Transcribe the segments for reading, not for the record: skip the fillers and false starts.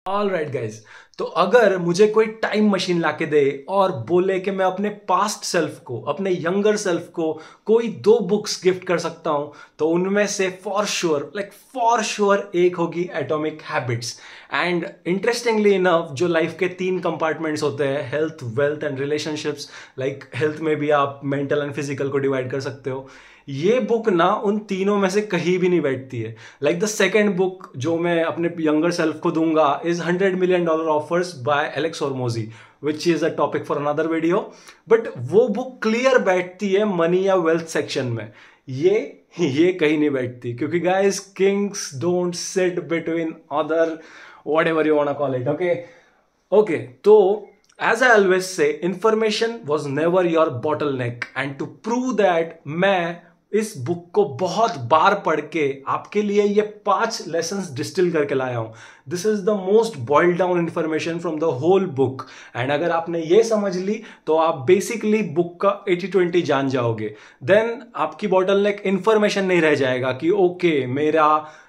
All right guys, तो अगर मुझे कोई टाइम मशीन लाके दे और बोले कि मैं अपने पास्ट सेल्फ को, अपने यंगर सेल्फ को कोई दो बुक्स गिफ्ट कर सकता हूं, तो उनमें से फॉर श्योर एक होगी atomic habits. And interestingly enough, जो लाइफ के तीन कंपार्टमेंट्स होते हैं, health, wealth and relationships, like health में भी आप मेंटल एंड फिजिकल को डिवाइड कर सकते हो, ये बुक ना उन तीनों में से कहीं भी नहीं बैठती है। लाइक द सेकेंड बुक जो मैं अपने यंगर सेल्फ को दूंगा is $100 million offers by Alex Hormozi, which is a topic for another video. But वो बुक क्लियर बैठती है मनी या वेल्थ सेक्शन में, ये कहीं नहीं बैठती, क्योंकि guys Kings don't sit between other whatever you want to call it. Okay, so as I always say, information was never your bottleneck, and to prove that, मैं इस बुक को बहुत बार पढ़ के आपके लिए ये 5 लेसन्स डिस्टिल करके लाया हूं। This is the most boiled down information from the whole book, and अगर आपने ये समझ ली तो आप बेसिकली बुक का 80-20 जान जाओगे। देन आपकी बॉटलनेक इंफॉर्मेशन नहीं रह जाएगा कि ओके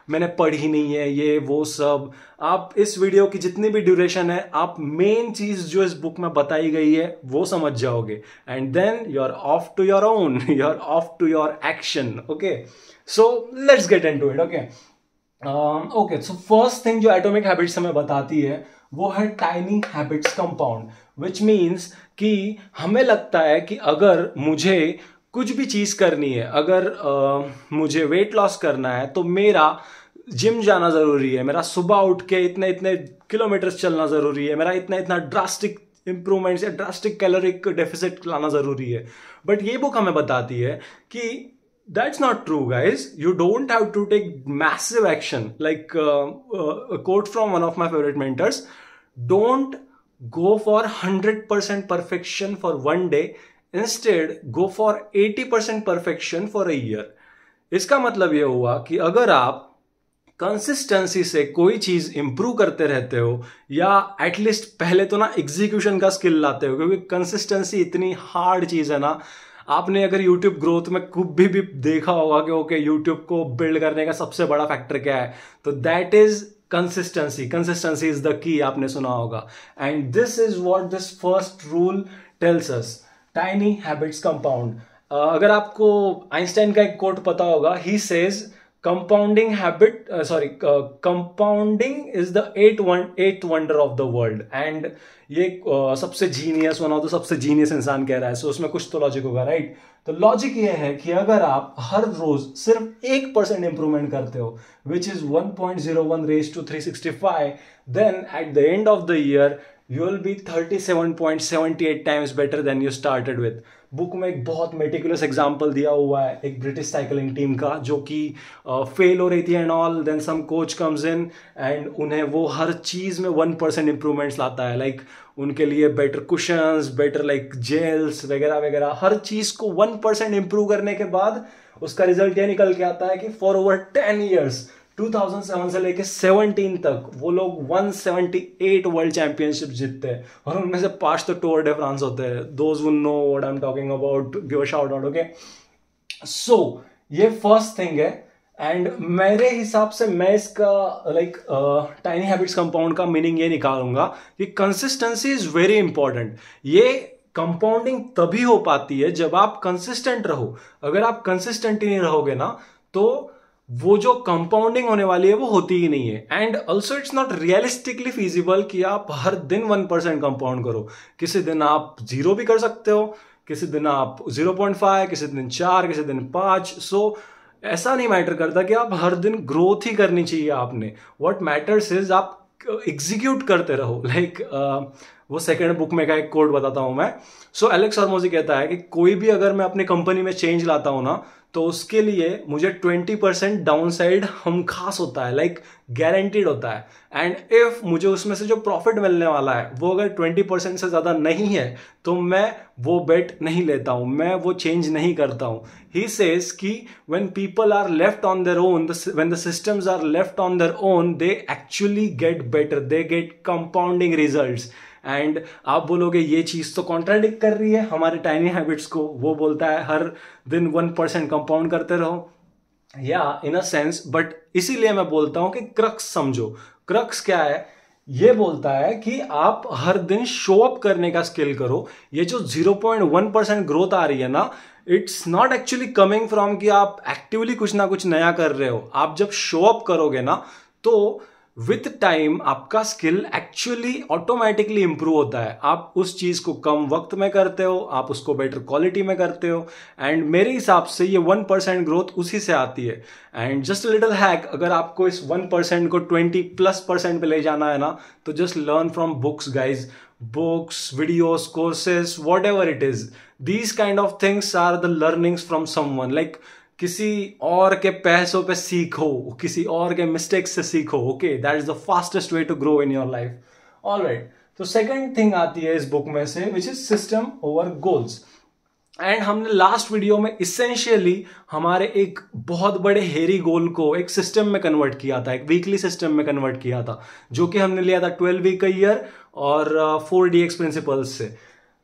मैंने पढ़ी नहीं है ये वो सब। आप इस वीडियो की जितनी भी ड्यूरेशन है, आप मेन चीज जो इस बुक में बताई गई है वो समझ जाओगे, and then you are off to your own, you are off to your action. Okay, so let's get into it. Okay, so first thing जो एटॉमिक हैबिट्स हमें बताती है वो है tiny habits compound, which means कि हमें लगता है कि अगर मुझे कुछ भी चीज करनी है, अगर मुझे वेट लॉस करना है तो मेरा जिम जाना जरूरी है, मेरा सुबह उठ के इतने इतने किलोमीटर्स चलना जरूरी है, मेरा इतना इतना ड्रास्टिक इंप्रूवमेंट्स या ड्रास्टिक कैलोरिक डेफिसिट लाना जरूरी है। बट ये बुक हमें बताती है कि that's not true guys, you don't have to take massive action. Like quote from one of my favourite mentors, don't go for 100% perfection for one day, instead go for 80% perfection for a year। इसका मतलब यह हुआ कि अगर आप consistency से कोई चीज इंप्रूव करते रहते हो, या एटलीस्ट पहले तो ना एग्जीक्यूशन का स्किल लाते हो, क्योंकि कंसिस्टेंसी इतनी हार्ड चीज है ना। आपने अगर यूट्यूब ग्रोथ में खूब भी देखा होगा कि ओके यूट्यूब को बिल्ड करने का सबसे बड़ा फैक्टर क्या है, तो that is consistency is the key, आपने सुना होगा। And this is what this first rule tells us, tiny habits compound. अगर आपको आइंस्टाइन का एक कोट पता होगा, he says compounding is the eighth wonder of the world. And ये सबसे जीनियस, वन ऑफ द सबसे जीनियस इंसान कह रहा है, सो उसमें कुछ तो लॉजिक होगा, राइट? तो लॉजिक ये है कि अगर आप हर रोज सिर्फ 1% इंप्रूवमेंट करते हो, which is 1.01 raise to 365, then at the end of the year you will be 37.78 times better than you started with. Book में एक बहुत मेटिकुलस एग्जाम्पल दिया हुआ है एक ब्रिटिश साइकिलिंग टीम का, जो कि फेल हो रही थी and all, then some coach comes in and उन्हें वो हर चीज में 1% इंप्रूवमेंट्स लाता है। लाइक उनके लिए better cushions, better like gels वगैरह वगैरह, हर चीज को 1% इंप्रूव करने के बाद उसका रिजल्ट यह निकल के आता है कि फॉर ओवर 10 ईयर्स 2007 से लेके 17 तक वो लोग 178 वर्ल्ड चैंपियनशिप जीतते हैं, और उनमें से 5 तो टूर डे फ्रांस होते हैं। Those who know what I am talking about, give a shout out. Okay, so ये फर्स्ट थिंग है, एंड मेरे हिसाब से मैं इसका टाइनी हैबिट्स कंपाउंड का मीनिंग ये निकालूंगा कि कंसिस्टेंसी इज वेरी इंपॉर्टेंट। ये कंपाउंडिंग तभी हो पाती है जब आप कंसिस्टेंट रहो। अगर आप कंसिस्टेंट ही नहीं रहोगे ना, तो वो जो कंपाउंडिंग होने वाली है वो होती ही नहीं है। And also it's not realistically feasible कि आप हर दिन 1% कंपाउंड करो। किसी दिन आप 0 भी कर सकते हो, किसी दिन आप 0.5, किसी दिन 4, किसी दिन 5। सो ऐसा नहीं मैटर करता कि आप हर दिन ग्रोथ ही करनी चाहिए आपने। व्हाट मैटर्स इज आप एग्जीक्यूट करते रहो। वो सेकेंड बुक में का एक कोड बताता हूं मैं। सो एलेक्स होर्मोजी कहता है कि कोई भी अगर मैं अपनी कंपनी में चेंज लाता हूं ना, तो उसके लिए मुझे 20% डाउन साइड हम खास होता है, लाइक गारंटीड होता है। एंड इफ मुझे उसमें से जो प्रॉफिट मिलने वाला है वो अगर 20% से ज्यादा नहीं है, तो मैं वो बेट नहीं लेता हूं, मैं वो चेंज नहीं करता हूं। ही सेज कि when people are left on their own, when the systems are left on their own, they actually get better, they get compounding results. And आप बोलोगे ये चीज तो कॉन्ट्राडिक्ट कर रही है हमारे टाइनी हैबिट्स को। वो बोलता है हर दिन 1% कंपाउंड करते रहो, या इन अ सेंस, बट इसीलिए मैं बोलता हूं कि क्रक्स समझो। क्रक्स क्या है? ये बोलता है कि आप हर दिन शो अप करने का स्किल करो। ये जो 0.1% ग्रोथ आ रही है ना, it's not actually coming from कि आप एक्टिवली कुछ ना कुछ नया कर रहे हो। आप जब शो अप करोगे ना, तो विथ टाइम आपका स्किल एक्चुअली ऑटोमेटिकली इंप्रूव होता है। आप उस चीज को कम वक्त में करते हो, आप उसको बेटर क्वालिटी में करते हो, एंड मेरे हिसाब से ये 1% ग्रोथ उसी से आती है। एंड जस्ट लिटिल हैक, अगर आपको इस 1% को 20+% पे ले जाना है ना, तो just learn from books guys. Books, videos, courses, whatever it is, these kind of things are the learnings from someone. Like किसी और के पैसों पे सीखो, किसी और के मिस्टेक्स से सीखो। Okay, that is the fastest way to grow in your life. Alright, तो सेकंड थिंग आती है इस बुक में से, which is system over goals. And हमने लास्ट वीडियो में इसेंशियली हमारे एक बहुत बड़े हेरी गोल को एक सिस्टम में कन्वर्ट किया था, एक वीकली सिस्टम में कन्वर्ट किया था, जो कि हमने लिया था 12 वीक a year और 4DX प्रिंसिपल्स से।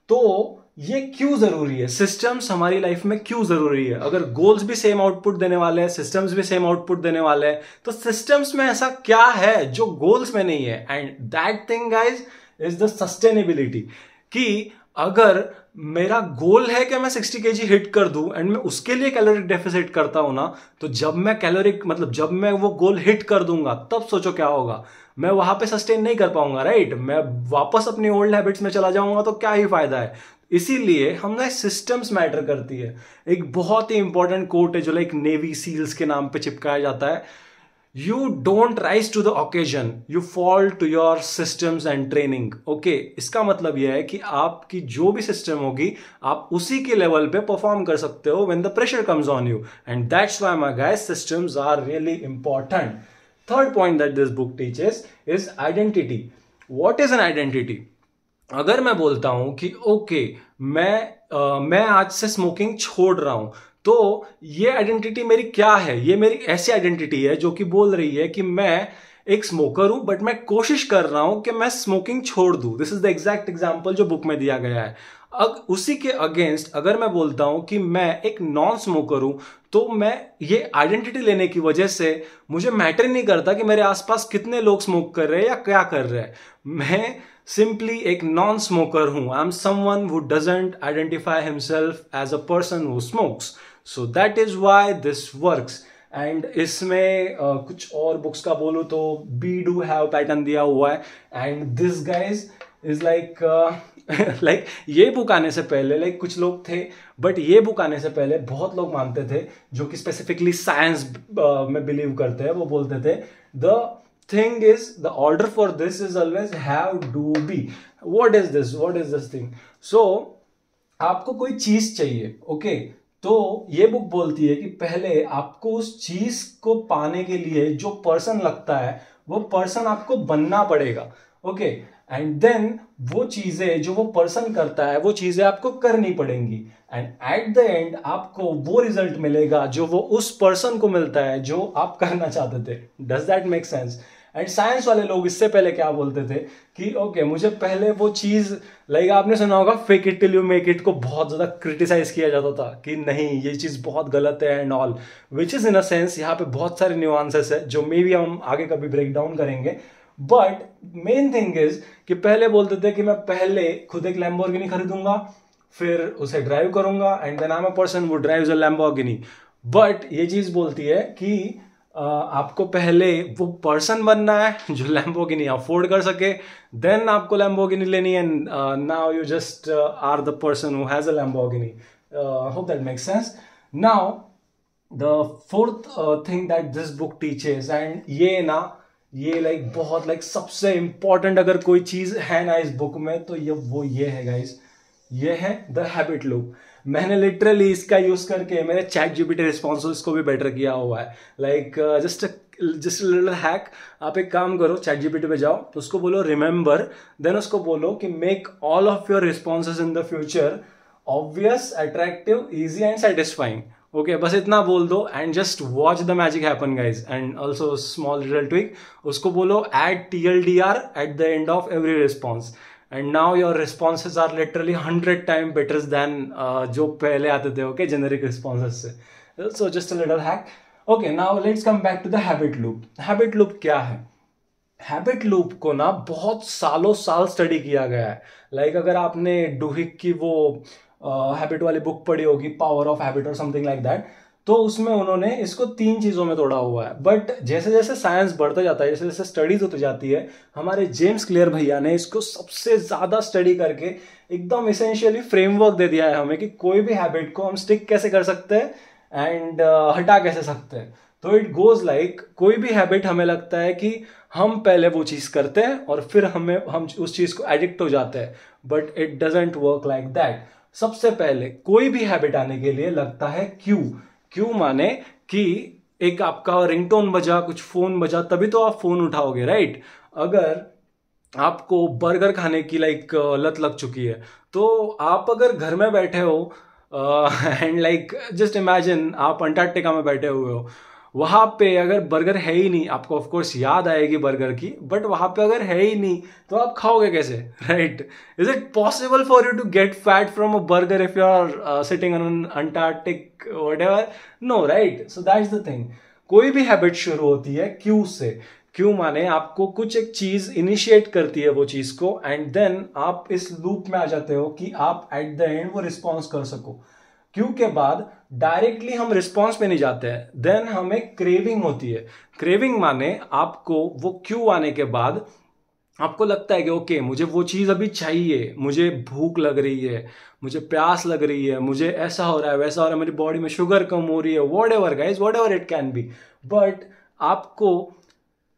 तो ये क्यों जरूरी है, सिस्टम्स हमारी लाइफ में क्यों जरूरी है? अगर गोल्स भी सेम आउटपुट देने वाले हैं, सिस्टम्स भी सेम आउटपुट देने वाले हैं, तो सिस्टम्स में ऐसा क्या है जो गोल्स में नहीं है? And that thing guys is the sustainability. कि अगर मेरा गोल है कि मैं 60 kg हिट कर दूं एंड मैं उसके लिए कैलोरिक डेफिसिट करता हूं ना, तो जब मैं जब मैं वो गोल हिट कर दूंगा, तब सोचो क्या होगा। मैं वहां पे सस्टेन नहीं कर पाऊंगा, राइट? मैं वापस अपनी ओल्ड हैबिट्स में चला जाऊंगा, तो क्या ही फायदा है। इसीलिए हम ना सिस्टम्स मैटर करती है। एक बहुत ही इंपॉर्टेंट कोट है जो लाइक नेवी सील्स के नाम पे चिपकाया जाता है, you don't rise to the occasion, you fall to your systems and training. Okay, इसका मतलब यह है कि आपकी जो भी सिस्टम होगी, आप उसी के लेवल पे परफॉर्म कर सकते हो when the pressure comes on you. And that's why my guys, systems are really important. Third point that this book teaches is identity. What is an identity? अगर मैं बोलता हूं कि ओके, मैं आज से स्मोकिंग छोड़ रहा हूं, तो ये आइडेंटिटी मेरी क्या है? ये मेरी ऐसी आइडेंटिटी है जो कि बोल रही है कि मैं एक स्मोकर हूं, बट मैं कोशिश कर रहा हूं कि मैं स्मोकिंग छोड़ दूं। This is the exact example जो बुक में दिया गया है। उसी के अगेंस्ट अगर मैं बोलता हूं कि मैं एक नॉन स्मोकर हूं, तो मैं ये आइडेंटिटी लेने की वजह से मुझे मैटर नहीं करता कि मेरे आसपास कितने लोग स्मोक कर रहे हैं या क्या कर रहे हैं। मैं सिंपली एक नॉन स्मोकर हूं। I am someone who doesn't identify himself as a person who smokes. So that is why this works. And इसमें कुछ और बुक्स का बोलूं तो बी डू हैव पैटर्न दिया हुआ है। And this guys is like like ये बुक आने से पहले लाइक कुछ लोग थे, बट ये बुक आने से पहले बहुत लोग मानते थे जो कि स्पेसिफिकली साइंस में बिलीव करते हैं। वो बोलते थे the thing is, the order for this is always have, do, be. What is this thing? So आपको कोई चीज चाहिए, ओके, तो ये बुक बोलती है कि पहले आपको उस चीज को पाने के लिए जो पर्सन लगता है, वो पर्सन आपको बनना पड़ेगा। ओके, एंड देन वो चीजें जो वो पर्सन करता है, वो चीजें आपको करनी पड़ेंगी। एंड एट द एंड आपको वो रिजल्ट मिलेगा जो वो उस पर्सन को मिलता है जो आप करना चाहते थे। Does that make sense? And science वाले लोग इससे पहले क्या बोलते थे कि ओके, मुझे पहले वो चीज, लाइक आपने सुना होगा fake it till you make it को बहुत ज्यादा क्रिटिसाइज किया जाता था कि नहीं, ये चीज बहुत गलत है and all, which is in a sense यहाँ पे बहुत सारे न्यूआंसेस है जो मे बी हम आगे कभी ब्रेक डाउन करेंगे। बट मेन थिंग इज कि पहले बोलते थे कि मैं पहले खुद एक लैम्बोर्गिनी खरीदूंगा, फिर उसे ड्राइव करूंगा, and then I am a person who drives a Lamborghini. But ये चीज बोलती है कि आपको पहले वो पर्सन बनना है जो लैम्बोर्गिनी अफोर्ड कर सके, देन आपको लैम्बोर्गिनी लेनी है। Now you just are the person who has a Lamborghini. Hope that makes sense. Now the fourth thing that this book teaches, and ये लाइक बहुत लाइक सबसे इंपॉर्टेंट अगर कोई चीज है ना इस बुक में, तो ये है गाइस, ये है द हैबिट लूप। मैंने लिटरली इसका यूज करके मेरे चैट जीपीटी रिस्पॉन्सेस को भी बेटर किया हुआ है। लाइक जस्ट लिटिल हैक, आप एक काम करो, चैट जीपीटी पे जाओ, तो उसको बोलो रिमेंबर, देन उसको बोलो कि make all of your responses in the future obvious, attractive, easy and satisfying. Okay, बस इतना बोल दो and just watch the magic happen guys. And also small little tweak, उसको बोलो add TLDR at the end of every response, and now your responses are literally 100 time better than जो पहले आते थे, ओके, जेनेरिक रिस्पॉन्सेज से। So just a little hack. Okay, now let's come back to the habit loop. Habit loop क्या है? Habit loop को ना बहुत सालों साल स्टडी किया गया है। अगर आपने डुहिक की वो हैबिट वाली बुक पढ़ी होगी, पावर ऑफ हैबिट और समथिंग लाइक दैट, तो उसमें उन्होंने इसको 3 चीजों में तोड़ा हुआ है। बट जैसे जैसे साइंस बढ़ता जाता है, जैसे जैसे स्टडीज होती जाती है, हमारे जेम्स क्लियर भैया ने इसको सबसे ज्यादा स्टडी करके एकदम इसेंशियली फ्रेमवर्क दे दिया है हमें कि कोई भी हैबिट को हम स्टिक कैसे कर सकते हैं एंड हटा कैसे सकते हैं। तो इट गोज लाइक, कोई भी हैबिट हमें लगता है कि हम पहले वो चीज करते हैं और फिर हम उस चीज को एडिक्ट हो जाते हैं, but it doesn't work like that. सबसे पहले कोई भी हैबिट आने के लिए लगता है क्यू। क्यू माने कि एक आपका रिंगटोन बजा, कुछ फोन बजा, तभी तो आप फोन उठाओगे, राइट? अगर आपको बर्गर खाने की लत लग चुकी है, तो आप अगर घर में बैठे हो एंड जस्ट इमेजिन आप अंटार्कटिका में बैठे हुए हो, वहां पे अगर बर्गर है ही नहीं, आपको ऑफ कोर्स याद आएगी बर्गर की, बट वहां पे अगर है ही नहीं तो आप खाओगे कैसे, right? Is it possible for you to get fat from a burger if you are sitting on Antarctic whatever? No, right? So that's the thing. कोई भी हैबिट शुरू होती है क्यू से। क्यों माने आपको कुछ एक चीज इनिशिएट करती है वो चीज को, एंड देन आप इस लूप में आ जाते हो कि आप एट द एंड वो रिस्पॉन्स कर सको। क्यों के बाद डायरेक्टली हम रिस्पॉन्स पे नहीं जाते हैं, देन हमें क्रेविंग होती है। क्रेविंग माने आपको वो क्यू आने के बाद आपको लगता है कि ओके, मुझे वो चीज अभी चाहिए, मुझे भूख लग रही है, मुझे प्यास लग रही है, मुझे ऐसा हो रहा है, वैसा हो रहा है, मेरी बॉडी में शुगर कम हो रही है, what ever guys, what ever it can be. But आपको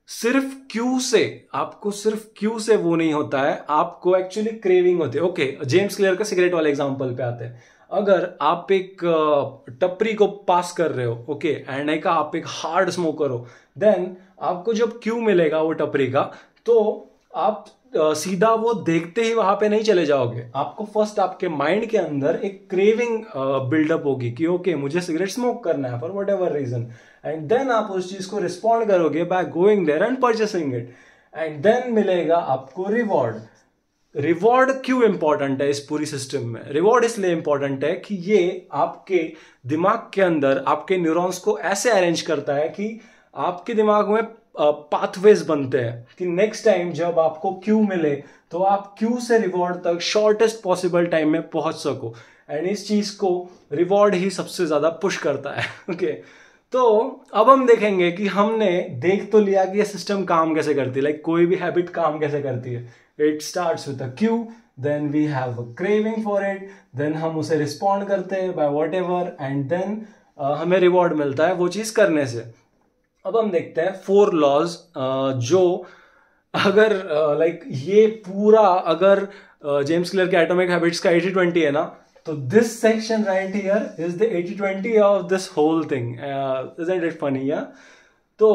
सिर्फ क्यू से वो नहीं होता है, आपको एक्चुअली क्रेविंग होती है। ओके, जेम्स क्लियर का सिगरेट वाले एग्जांपल पे आते हैं। अगर आप एक टपरी को पास कर रहे हो, ओके, एंड एक आप एक हार्ड स्मोकर हो, देन आपको जब क्यू मिलेगा वो टपरी का, तो आप सीधा वो देखते ही वहां पे नहीं चले जाओगे। आपको फर्स्ट आपके माइंड के अंदर एक क्रेविंग बिल्डअप होगी कि ओके, मुझे सिगरेट स्मोक करना है for whatever reason, and then आप उस चीज को रिस्पॉन्ड करोगे by going there and purchasing it, and then मिलेगा आपको रिवॉर्ड। रिवॉर्ड क्यों इंपॉर्टेंट है इस पूरी सिस्टम में? रिवॉर्ड इसलिए इंपॉर्टेंट है कि ये आपके दिमाग के अंदर आपके न्यूरॉन्स को ऐसे अरेंज करता है कि आपके दिमाग में पाथवेज बनते हैं कि नेक्स्ट टाइम जब आपको क्यू मिले तो आप क्यू से रिवॉर्ड तक शॉर्टेस्ट पॉसिबल टाइम में पहुंच सको, एंड इस चीज को रिवॉर्ड ही सबसे ज्यादा पुश करता है। ओके, तो अब हम देखेंगे कि हमने देख तो लिया कि ये सिस्टम काम कैसे करती है, कोई भी हैबिट काम कैसे करती है। It starts with a cue, then we have a craving for it, then हम उसे रिस्पॉन्ड करते हैं by whatever, and then हमें रिवॉर्ड मिलता है वो चीज करने से। अब हम देखते हैं 4 लॉज, जो अगर ये पूरा अगर जेम्स क्लियर के एटॉमिक हैबिट्स का 80-20 है ना, तो this section right here is the 80-20 of this whole thing. Isn't it funny? या तो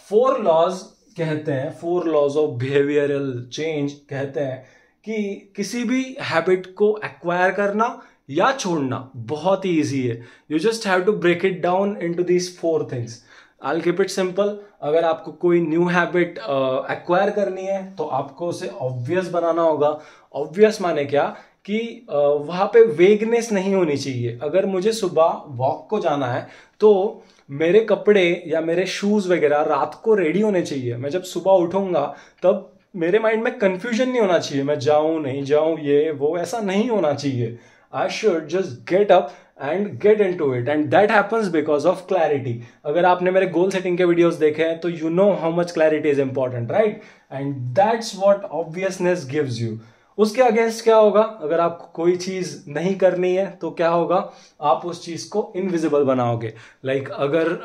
4 लॉज कहते हैं, 4 लॉज ऑफ बिहेवियरल चेंज कहते हैं कि किसी भी हैबिट को एक्वायर करना या छोड़ना बहुत ही ईजी है। You just have to break it down into these 4 things. I'll keep it simple। अगर आपको कोई न्यू हैबिट एक्वायर करनी है तो आपको उसे ऑब्वियस बनाना होगा। ऑब्वियस माने क्या कि वहां पे वेगनेस नहीं होनी चाहिए। अगर मुझे सुबह वॉक को जाना है तो मेरे कपड़े या मेरे शूज वगैरह रात को रेडी होने चाहिए। मैं जब सुबह उठूंगा तब मेरे माइंड में कंफ्यूजन नहीं होना चाहिए, मैं जाऊं नहीं जाऊं, ये वो ऐसा नहीं होना चाहिए। I should just get up and gate into it, and that happens because of clarity. अगर आपने मेरे गोल सेटिंग के वीडियोस देखे हैं तो you know how much clarity is important, right? And that's what obviousness gives you. उसके against क्या होगा? अगर आपको कोई चीज नहीं करनी है तो क्या होगा? आप उस चीज को इनविजिबल बनाओगे। अगर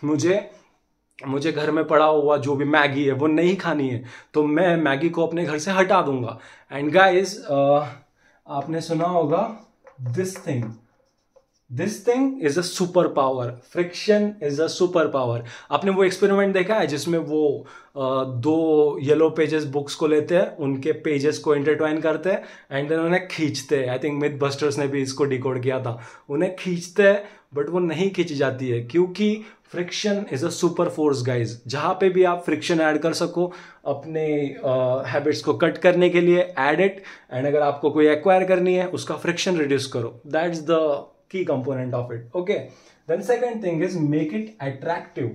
मुझे घर में पड़ा हुआ जो भी मैगी है वो नहीं खानी है तो मैं मैगी को अपने घर से हटा दूंगा। एंड गाइस, आपने सुना होगा this thing is a super power. Friction is a super power. आपने वो एक्सपेरिमेंट देखा है जिसमें वो 2 येलो पेजेस बुक्स को लेते हैं, उनके पेजेस को इंटरट्वाइन करते हैं एंड देन उन्हें खींचते हैं। आई थिंक मिथ बस्टर्स ने भी इसको डिकोड किया था। उन्हें खींचते हैं बट वो नहीं खींची जाती है क्योंकि friction is a super force guys. जहां पे भी आप फ्रिक्शन ऐड कर सको अपने हैबिट्स को कट करने के लिए, ऐड इट, एंड अगर आपको कोई एक्वायर करनी है उसका फ्रिक्शन रिड्यूस करो। That's the key component of it। Okay, then second thing is make it attractive।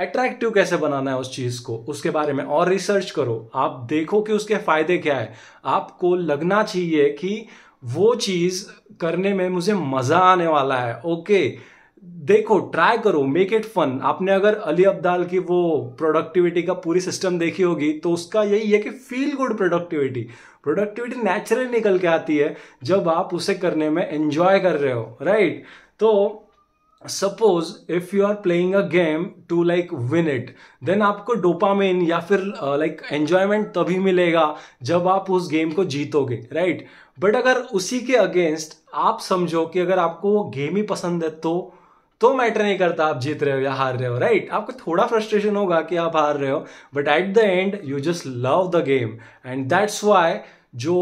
Attractive कैसे बनाना है उस चीज को, उसके बारे में और रिसर्च करो। आप देखो कि उसके फायदे क्या है। आपको लगना चाहिए कि वो चीज करने में मुझे मजा आने वाला है। ओके, देखो, ट्राई करो, मेक इट फन। आपने अगर अली अब्दाल की वो प्रोडक्टिविटी का पूरी सिस्टम देखी होगी तो उसका यही है कि feel good productivity. Productivity naturally निकल के आती है जब आप उसे करने में एंजॉय कर रहे हो, राइट? तो suppose if you are playing a game to like win it, then आपको डोपामिन या फिर लाइक एंजॉयमेंट तभी मिलेगा जब आप उस गेम को जीतोगे, राइट? बट अगर उसी के अगेंस्ट आप समझो कि अगर आपको वो गेम ही पसंद है तो मैटर नहीं करता आप जीत रहे हो या हार रहे हो, राइट? आपको थोड़ा फ्रस्ट्रेशन होगा कि आप हार रहे हो, but at the end you just love the game. And that's why जो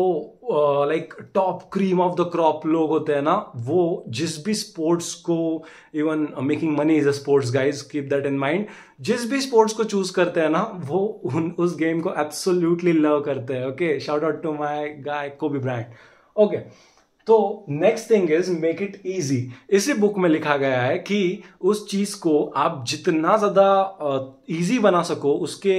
like top cream of the crop लोग होते हैं ना, वो जिस भी स्पोर्ट्स को, even making money is a sports guys, keep that in mind, जिस भी स्पोर्ट्स को चूज करते हैं ना, वो उस गेम को एब्सोल्युटली लव करते हैं। Okay, shout out to my guy Kobe Bryant. Okay, तो next thing is make it easy. इसी बुक में लिखा गया है कि उस चीज को आप जितना ज्यादा इजी बना सको, उसके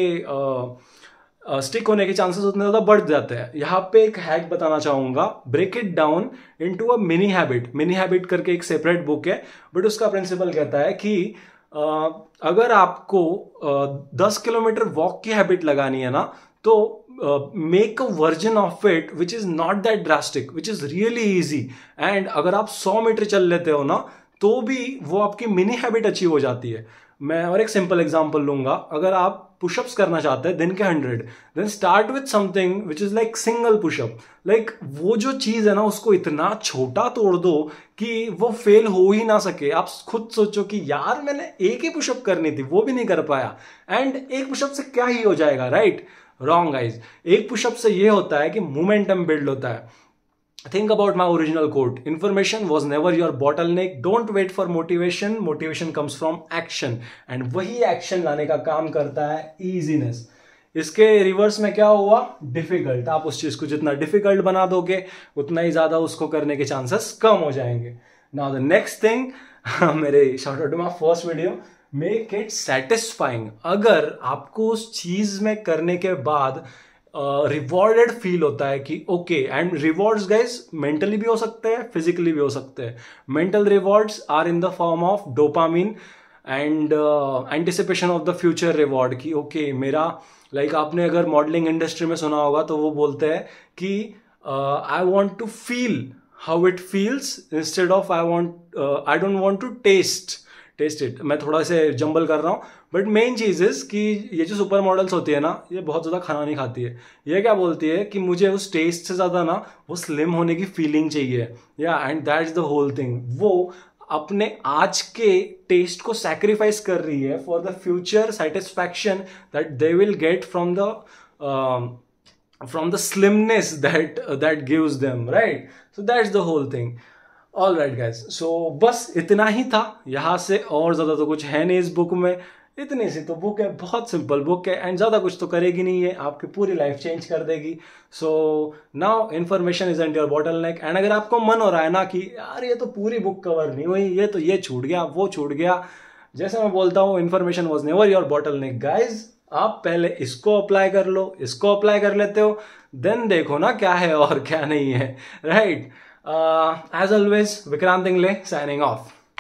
स्टिक होने के चांसेस उतने ज्यादा बढ़ जाते हैं। यहाँ पे एक हैक बताना चाहूंगा, break it down into a mini habit. Mini habit करके एक सेपरेट बुक है, बट उसका प्रिंसिपल कहता है कि अगर आपको 10 किलोमीटर वॉक की हैबिट लगानी है ना, तो make a version of it which is not that drastic, which is really easy. And अगर आप 100 मीटर चल लेते हो ना, तो भी वो आपकी मिनी हैबिट अचीव हो जाती है। मैं और एक सिंपल एग्जांपल लूंगा। अगर आप पुशअप्स करना चाहते हैं दिन के 100, then start with something which is like single pushup. Like वो जो चीज है ना, उसको इतना छोटा तोड़ दो कि वो फेल हो ही ना सके। आप खुद सोचो कि यार मैंने एक ही पुशअप करनी थी, वो भी नहीं कर पाया, एंड एक पुशअप से क्या ही हो जाएगा, राइट? Wrong guys. एक पुशअप से ये होता है कि मोमेंटम बिल्ड होता है। Think about my original quote. Information was never your bottleneck. Don't wait for motivation. Motivation comes from action. And वही action लाने का काम करता है easiness. इसके रिवर्स में क्या हुआ? डिफिकल्ट। आप उस चीज को जितना डिफिकल्ट बना दोगे, उतना ही ज्यादा उसको करने के चांसेस कम हो जाएंगे। नाउ द नेक्स्ट थिंग, मेरे shout out to my first video, make it satisfying. अगर आपको उस चीज में करने के बाद रिवॉर्डेड फील होता है कि okay, and rewards guys mentally भी हो सकते हैं, फिजिकली भी हो सकते हैं। Mental rewards are in the form of dopamine and anticipation of the future reward, कि ओके मेरा लाइक आपने अगर मॉडलिंग इंडस्ट्री में सुना होगा तो वो बोलते हैं कि I want to feel how it feels instead of I don't want to taste it. मैं थोड़ा से जंबल कर रहा हूँ, बट मेन चीज इज कि ये जो सुपर मॉडल्स होती है ना, ये बहुत ज्यादा खाना नहीं खाती है। ये क्या बोलती है कि मुझे उस टेस्ट से ज्यादा ना वो स्लिम होने की फीलिंग चाहिए, या and that's the whole thing. वो अपने आज के टेस्ट को सैक्रिफाइस कर रही है for the future satisfaction that they will get from the slimness that gives them, right? So that's the whole thing. All right guys, so बस इतना ही था। यहाँ से और ज्यादा तो कुछ है नहीं इस बुक में। इतनी सी तो बुक है, बहुत सिंपल बुक है, एंड ज्यादा कुछ तो करेगी नहीं है, आपकी पूरी लाइफ चेंज कर देगी। So now information is and your bottle neck. And अगर आपको मन हो रहा है ना कि यार ये तो पूरी बुक कवर नहीं हुई, ये तो ये छूट गया, वो छूट गया, जैसे मैं बोलता हूँ, information was never your bottle neck guys. आप पहले इसको अप्लाई कर लो, इसको अप्लाई कर लेते हो, देन देखो ना क्या है और क्या नहीं है, right? As always, Vikrant Dingle signing off.